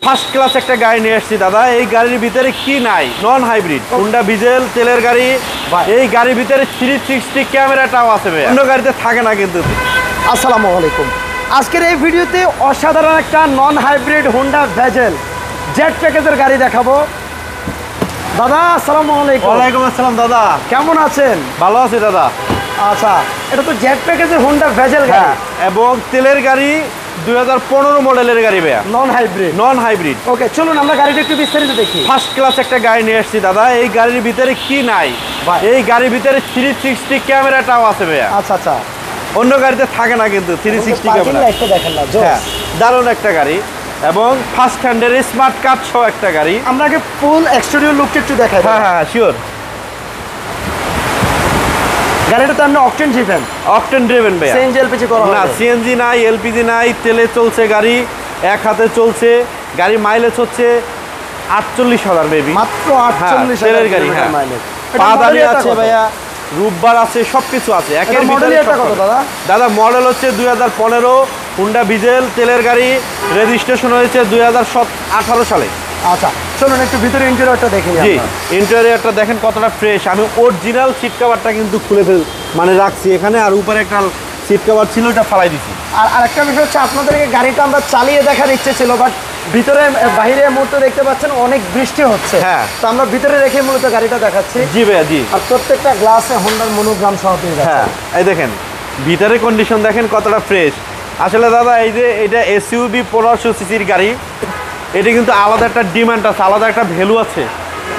First class একটা গাড়ি নিয়ে আসছি দাদা। এই গাড়ির ভিতরে কি নাই? নন হাইব্রিড হোন্ডা ডিজেল তেলের গাড়ি। এই গাড়ির ভিতরে 360 ক্যামেরাটাও আছে ভাই, অন্য গাড়িতে থাকে না কিন্তু। আসসালামু আলাইকুম। আজকের এই ভিডিওতে অসাধারণ একটা non hybrid Honda diesel Z প্যাকেজের গাড়ি দেখাবো। দাদা আসসালামু আলাইকুম। ওয়ালাইকুম আসসালাম দাদা, কেমন আছেন? ভালো আছি দাদা। আচ্ছা, এটা তো জেড প্যাকেজের হোন্ডা ডিজেল গাড়ি এবং তেলের গাড়ি 2015 মডেলের গাড়ি ভাইয়া, নন হাইব্রিড। Non hybrid. ওকে, চলুন আমরা গাড়িটা একটু বিস্তারিত দেখি। ফার্স্ট ক্লাস একটা গাড়ি নিয়ে আসছি দাদা। এই গাড়ির ভিতরে কি নাই? এই গাড়ির ভিতরে 360 ক্যামেরাটাও আছে ভাইয়া। আচ্ছা আচ্ছা, অন্য গাড়িতে থাকে না কিন্তু 360 ক্যামেরা। দেখেন না, হ্যাঁ, দারুণ একটা গাড়ি এবং ফার্স্ট হ্যান্ডের স্মার্ট কার্ড সহ একটা গাড়ি। আমরা আগে ফুল এক্সটেরিয়র লুকটা একটু দেখাই। হ্যাঁ হ্যাঁ শিওর। গাড়িটা তো আপনি অকটেন ড্রিভেন। অকটেন ড্রিভেন ভাইয়া, সিএনজি এলপিজি করা না, সিএনজি নাই, এলপিজি নাই, তেলে চলছে গাড়ি, এক হাতে চলছে গাড়ি। মাইলেজ হচ্ছে 48,000 বেবি, মাত্র 48,000 তেলের গাড়ি। হ্যাঁ, পাদানি আছে ভাইয়া, রূপবার আছে, সবকিছু আছে। একের ভিতরে দাদা মডেল হচ্ছে 2015 হোন্ডা ডিজেল তেলের গাড়ি। রেজিস্ট্রেশন হয়েছে 2018 সালে। আচ্ছা, চলুন একটু ভিতরে ইন্টেরিয়রটা দেখি। জি, ইন্টেরিয়রটা দেখেন কতটা ফ্রেশ। আমি অরিজিনাল সিট কভারটা কিন্তু খুলে রাখছি এখানে, আর উপরে একটা সিট কভার ছিল, ওটা ফালাই দিছি। আর আরেকটা বিষয় হচ্ছে, আপনাদেরকে গাড়িটা আমরা চালিয়ে দেখার ইচ্ছে ছিল, বাট ভিতরে বাইরে মুহূর্তে দেখতে পাচ্ছেন অনেক বৃষ্টি হচ্ছে। হ্যাঁ, তো আমরা ভিতরে রেখে মূলত গাড়িটা দেখাচ্ছি। জি ভাইয়া, জি। আর প্রত্যেকটা গ্লাসে হোন্ডার মনোগ্রাম সহ পেয়ে যাচ্ছে। হ্যাঁ, এই দেখেন ভিতরে কন্ডিশন দেখেন কতটা ফ্রেশ। আসলে দাদা এই যে এটা এসইউভি 1500 সিসির গাড়ি, এটা কিন্তু আলাদা একটা ডিমান্ড আছে, আলাদা একটা ভ্যালু আছে।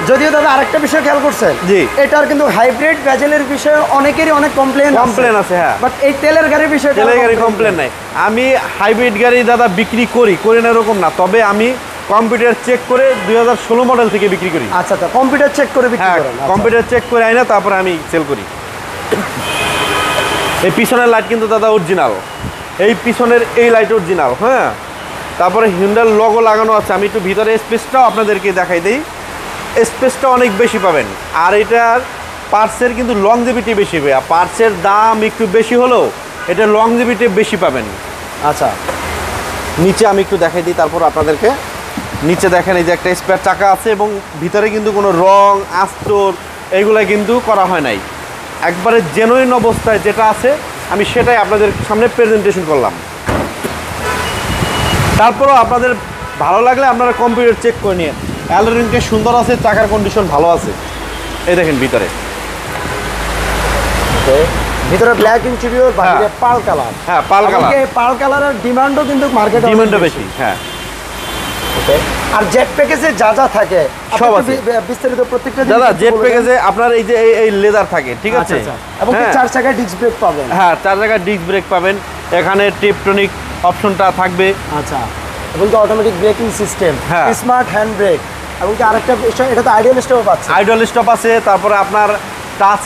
যদিও দাদা আরেকটা বিষয় খেয়াল করছেন, জি, এটার কিন্তু হাইব্রিড ডিজেলের বিষয়ে অনেকেরই অনেক কমপ্লেন আছে। হ্যাঁ, বাট এই তেলের গাড়ির বিষয়ে তেলের গাড়ি কমপ্লেন নাই। আমি হাইব্রিড গাড়ি দাদা বিক্রি করি না এরকম না, তবে আমি কম্পিউটার চেক করে 2016 মডেল থেকে বিক্রি করি। আচ্ছা আচ্ছা, কম্পিউটার চেক করে বিক্রি করেন? কম্পিউটার চেক করে আইনা তারপরে আমি সেল করি। এই পিছনের লাইট কিন্তু দাদা অরিজিনাল, এই পিছনের এই লাইট অরিজিনাল। হ্যাঁ, তারপরে হিন্ডার লোগো লাগানো আছে। আমি একটু ভিতরে স্পেসটাও আপনাদেরকে দেখাই দিই। স্পেসটা অনেক বেশি পাবেন, আর এটার পার্টসের কিন্তু লংজিভিটি বেশি হবে। পার্টসের দাম একটু বেশি হলেও এটা লংজিভিটি বেশি পাবেন। আচ্ছা, নিচে আমি একটু দেখাই দিই তারপর আপনাদেরকে। নিচে দেখেন এই যে একটা স্পেয়ার চাকা আছে, এবং ভিতরে কিন্তু কোনো রং আস্তর এইগুলো কিন্তু করা হয় নাই। একবারে জেনুইন অবস্থায় যেটা আছে আমি সেটাই আপনাদের সামনে প্রেজেন্টেশন করলাম। তারপরও আপনাদের ভালো লাগলে আপনারা কম্পিউটার চেক করে নিয়ে। অ্যালোরিংটা সুন্দর আছে, চাকার কন্ডিশন ভালো আছে। এই দেখেন ভিতরে ব্ল্যাক ইন্টেরিয়র, বাইরে পাল কালার। হ্যাঁ, পাল কালার। এই পাল কালারের ডিমান্ডও কিন্তু মার্কেটে বেশি। হ্যাঁ, আর জেড প্যাকেজে যা যা থাকে সব আছে বিস্তারিত প্রত্যেকটা দাদা। জেড প্যাকেজে আপনার এই যে এই লেদার থাকে, ঠিক আছে, এবং 4 চাকার ডিস্ক ব্রেক পাবেন। হ্যাঁ, 4 চাকার ডিস্ক ব্রেক পাবেন। এখানে টিপটনিক অপশনটা থাকবে। আচ্ছা, এবং automatic braking system, smart hand brake, এবং আরেকটা বিষয়, এটা তো আইডিয়াল স্টপ পাচ্ছে। আইডিয়াল স্টপ আছে, তারপরে আপনার টাচ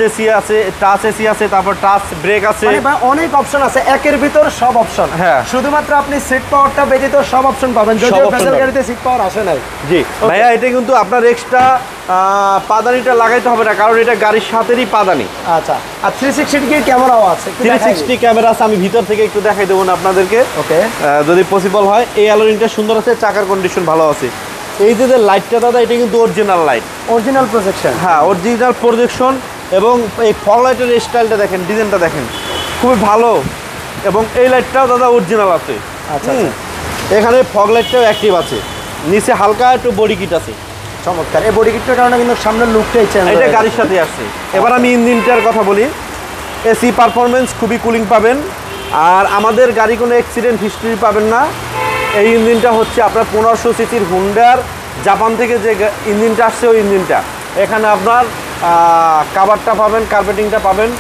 এসি আছে, তারপর টাচ ব্রেক আছে, অনেক অপশন আছে। একের ভিতর সব অপশন। হ্যাঁ, শুধুমাত্র আপনি সিট পাওয়ারটা ব্যতীত সব অপশন পাবেন, যদিও ডিজেল গাড়িতে সিট পাওয়ার আসে নাই। জি ভাইয়া, এটা কিন্তু আপনার এক্সট্রা পাদানিটা লাগাইতে হবে না, কারণ এটা গাড়ির সাথেরই পাদানি। আচ্ছা, আর 360 ডিগ্রি ক্যামেরাও আছে। 360 ক্যামেরা আছে, আমি ভিতর থেকে একটু দেখাই দেবো না আপনাদেরকে, ওকে, যদি পসিবল হয়। এই অ্যালোরিংটা সুন্দর আছে, চাকার কন্ডিশন ভালো আছে। এই যে লাইটটা দাদা, এটা কিন্তু অরিজিনাল লাইট, অরিজিনাল প্রজেকশন। হ্যাঁ, অরিজিনাল প্রজেকশন। এবং এই ফগ লাইটের স্টাইলটা দেখেন, ডিজাইনটা দেখেন, খুবই ভালো। এবং এই লাইটটাও দাদা অরিজিনাল আছে। আচ্ছা, এখানে ফগ লাইটটাও অ্যাক্টিভ আছে। নিচে হালকা একটু বডি কিট আছে, চমৎকার। এই বডি কিটের কারণে কিন্তু সামনের লুকটাই চেঞ্জ, এটা গাড়ির সাথে আসছে। এবার আমি ইঞ্জিনটার কথা বলি। এসি পারফরমেন্স খুবই কুলিং পাবেন, আর আমাদের গাড়ি কোনো অ্যাক্সিডেন্ট হিস্ট্রি পাবেন না। এই ইঞ্জিনটা হচ্ছে আপনার 1500 সিসির হুন্ডার, জাপান থেকে যে ইঞ্জিনটা আসছে ওই ইঞ্জিনটা। এখানে আপনার কাভারটা পাবেন, কার্পেটিংটা পাবেন,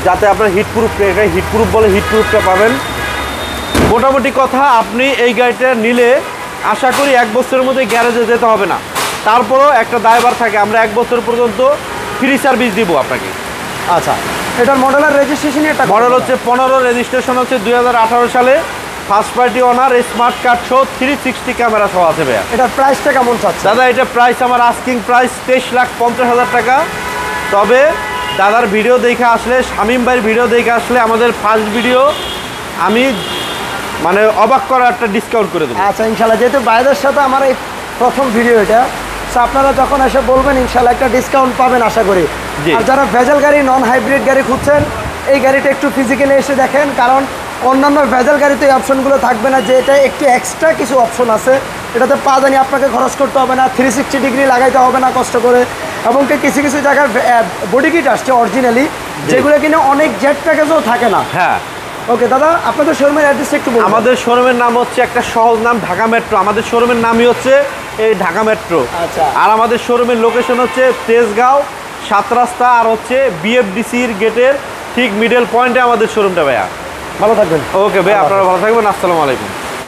যাতে আপনার হিটপ্রুফ বলে হিটপ্রুফটা পাবেন। মোটামুটি কথা, আপনি এই গাড়িটা নিলে আশা করি 1 বছরের মধ্যে গ্যারেজে যেতে হবে না। তারপরও একটা দায়ভার থাকে, আমরা 1 বছর পর্যন্ত ফ্রি সার্ভিস দিব আপনাকে। আচ্ছা, এটার মডেলের রেজিস্ট্রেশন, এটা মডেল হচ্ছে 15, রেজিস্ট্রেশন হচ্ছে 2018 সালে। ফার্স্ট পার্টি ওনার, স্মার্ট কার্ড সহ, 360 ক্যামেরা সহ আছে ভাইয়া। এটার প্রাইসটা কেমন চাচ্ছে দাদা? এটা প্রাইস আমার আস্কিং প্রাইস 23,50,000 টাকা। তবে দাদার ভিডিও দেখে আসলে, শামীম ভাইয়ের ভিডিও দেখে আসলে, আমাদের ফার্স্ট ভিডিও আমি মানে অবাক করা একটা ডিসকাউন্ট করে দেবো। আচ্ছা ইনশাল্লাহ, যেহেতু ভাইদের সাথে আমার এই প্রথম ভিডিও এটা, তো আপনারা যখন এসে বলবেন ইনশাল্লাহ একটা ডিসকাউন্ট পাবেন আশা করি। জি। আর যারা ভেজাল গাড়ি নন হাইব্রিড গাড়ি খুঁজছেন, এই গাড়িটা একটু ফিজিক্যালি এসে দেখেন, কারণ অন্যান্য ভেজাল গাড়িতে এই অপশনগুলো থাকবে না, যে এটা একটু এক্সট্রা কিছু অপশন আছে। এটাতে পা জানি আপনাকে খরচ করতে হবে না, 360 ডিগ্রি লাগাইতে হবে না কষ্ট করে, এবং কিছু কিছু জায়গায় বডি কিট আসছে অরিজিনালি, যেগুলো কিনা অনেক জেট প্যাকেজও থাকে না। হ্যাঁ। ওকে দাদা, আপনাদের শোরুমের অ্যাড্রেস একটু বলুন। আমাদের শোরুমের নাম হচ্ছে একটা সহজ নাম, ঢাকা মেট্রো। আমাদের শোরুমের নামই হচ্ছে এই ঢাকা মেট্রো। আচ্ছা। আর আমাদের শোরুমের লোকেশন হচ্ছে তেজগাঁও 7 রাস্তা, আর হচ্ছে বিএফডিসির গেটের ঠিক মিডল পয়েন্টে আমাদের শোরুমটা ভাইয়া। ভালো থাকবেন। ওকে ভাই, আপনারা ভালো থাকবেন। আসসালামু আলাইকুম।